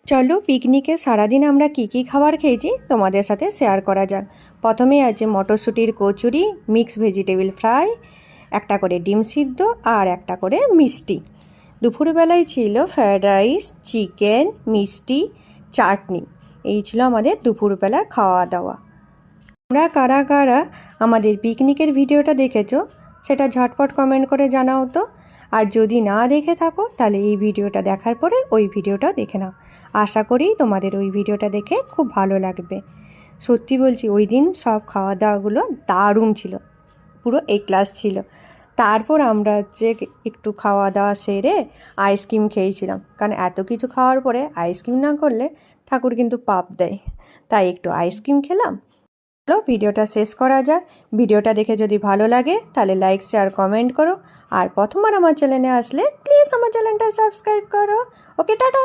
চলো পিকনিকে সারাদিন আমরা কি খাবার খেয়েছি তোমাদের সাথে শেয়ার করা যাক। প্রথমে আছে মটরশুঁটির কচুরি, মিক্স ভেজিটেবল ফ্রাই, একটা করে ডিম সিদ্ধ আর একটা করে মিষ্টি। দুপুরবেলায় ছিল ফ্রায়েড রাইস, চিকেন, মিষ্টি, চাটনি। এই ছিল আমাদের দুপুরবেলার খাওয়া দাওয়া। তোমরা কারা কারা আমাদের পিকনিকের ভিডিওটা দেখেছো সেটা ঝটপট কমেন্ট করে জানাও তো। আর যদি না দেখে থাকো তাহলে এই ভিডিওটা দেখার পরে ওই ভিডিওটা দেখে নাও। আশা করি তোমাদের ওই ভিডিওটা দেখে খুব ভালো লাগবে। সত্যি বলছি ওই দিন সব খাওয়া দাওয়াগুলো দারুণ ছিল, পুরো এ ক্লাস ছিল। তারপর আমরা একটু খাওয়া দাওয়া সেরে আইসক্রিম খেয়েছিলাম, কারণ এত কিছু খাওয়ার পরে আইসক্রিম না করলে ঠাকুর কিন্তু পাপ দেয়। তাই একটু আইসক্রিম খেলাম। ভিডিওটা শেষ করা যাক। ভিডিওটা দেখে যদি ভালো লাগে তাহলে লাইক, শেয়ার, কমেন্ট করো। আর প্রথমবার আমার চ্যানেলে আসলে প্লিজ আমার চ্যানেলটা সাবস্ক্রাইব করো। ওকে, টাটা।